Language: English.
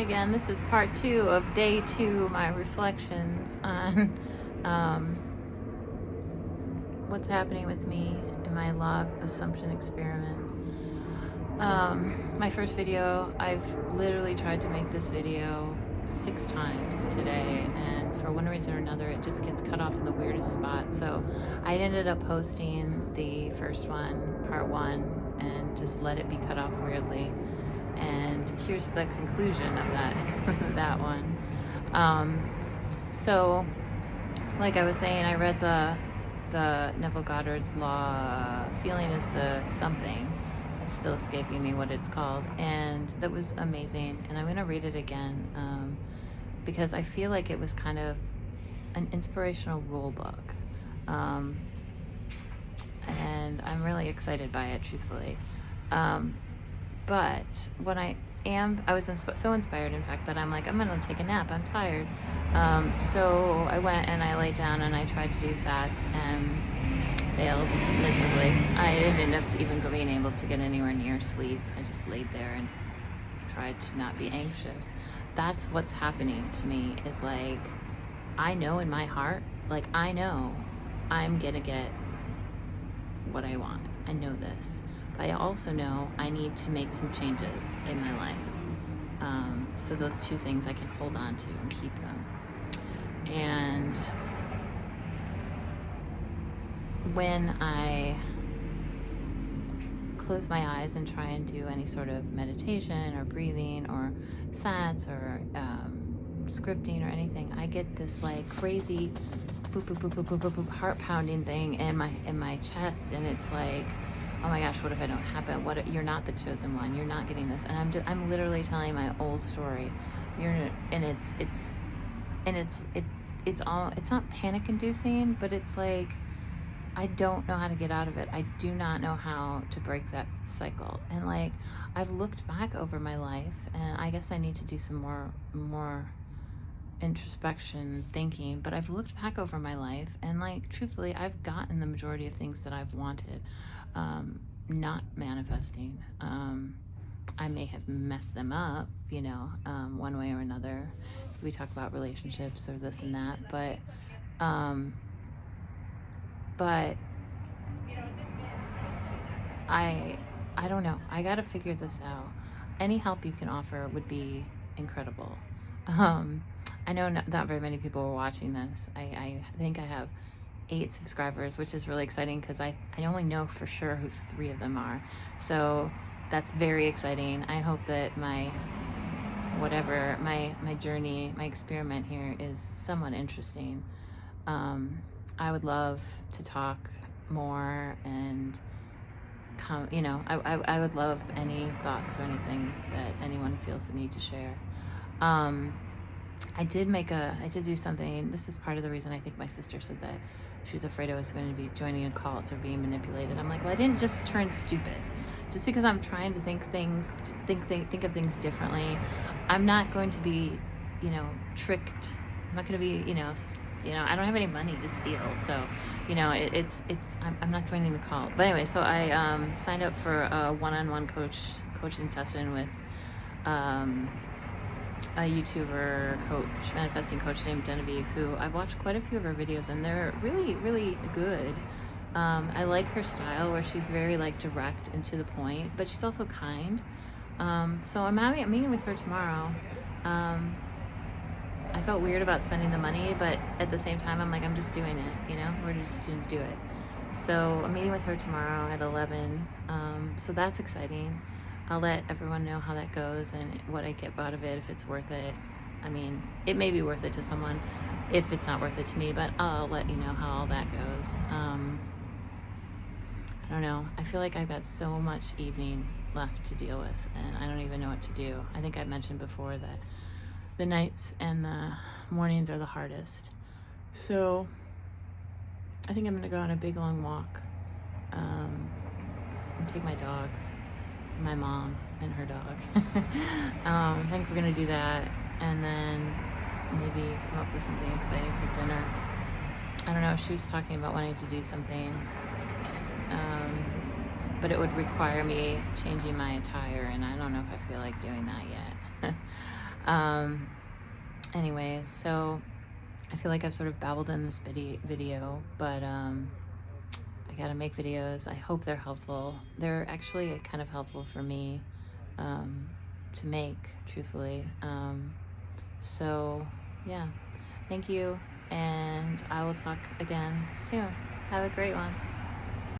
again. This is part 2 of day 2, my reflections on what's happening with me in my law of assumption experiment. My first video, I've literally tried to make this video 6 times today, and for one reason or another it just gets cut off in the weirdest spot. So I ended up posting the first one, part 1, and just let it be cut off weirdly. And here's the conclusion of that one. So like I was saying, I read the Neville Goddard's law, feeling is the something. It's still escaping me what it's called, and that was amazing, and I'm going to read it again because I feel like it was kind of an inspirational rule book, and I'm really excited by it, truthfully. But when I was so inspired, in fact, that I'm like, I'm gonna take a nap, I'm tired. So I went and I laid down and I tried to do SATs and failed miserably. I didn't end up even being able to get anywhere near sleep. I just laid there and tried to not be anxious. That's what's happening to me, is like, I know in my heart, like, I know I'm gonna get what I want. I know this. But I also know I need to make some changes in my life. So those two things I can hold on to and keep them. And when I close my eyes and try and do any sort of meditation or breathing or SATs or scripting or anything, I get this like crazy boop, boop, boop, boop, boop, boop, boop, heart pounding thing in my chest, and it's like, oh my gosh, what if I don't have it? What if you're not the chosen one? You're not getting this. And I'm literally telling my old story. It's not panic inducing, but it's like, I don't know how to get out of it. I do not know how to break that cycle. And like, I've looked back over my life, and I guess I need to do some more introspection thinking, but I've looked back over my life, and like, truthfully, I've gotten the majority of things that I've wanted, not manifesting. I may have messed them up, one way or another. We talk about relationships or this and that, but I don't know. I gotta figure this out. Any help you can offer would be incredible. I know not very many people are watching this. I think I have 8 subscribers, which is really exciting because I only know for sure who 3 of them are. So that's very exciting. I hope that my journey, my experiment here is somewhat interesting. I would love to talk more and I would love any thoughts or anything that anyone feels the need to share. I did do something. This is part of the reason I think my sister said that she was afraid I was going to be joining a cult or being manipulated. I'm like, well, I didn't just turn stupid. Just because I'm trying to think of things differently, I'm not going to be, tricked. I'm not going to be, I don't have any money to steal. So, I'm not joining the cult. But anyway, so I signed up for a one-on-one coaching session with a YouTuber coach, manifesting coach named Genevieve, who I've watched quite a few of her videos, and they're really, really good. I like her style, where she's very like direct and to the point, but she's also kind. So I'm meeting with her tomorrow. I felt weird about spending the money, but at the same time, I'm like, I'm just doing it, we're just going to do it. So I'm meeting with her tomorrow at 11. So that's exciting. I'll let everyone know how that goes and what I get out of it, if it's worth it. I mean, it may be worth it to someone if it's not worth it to me, but I'll let you know how all that goes. I don't know. I feel like I've got so much evening left to deal with, and I don't even know what to do. I think I've mentioned before that the nights and the mornings are the hardest. So I think I'm going to go on a big long walk and take my dogs, my mom and her dog. I think we're gonna do that, and then maybe come up with something exciting for dinner. I don't know, she was talking about wanting to do something, but it would require me changing my attire, and I don't know if I feel like doing that yet. Um, anyways, so I feel like I've sort of babbled in this video, but I gotta make videos. I hope they're helpful. They're actually kind of helpful for me to make, truthfully. So, yeah, thank you, and I will talk again soon. Have a great one.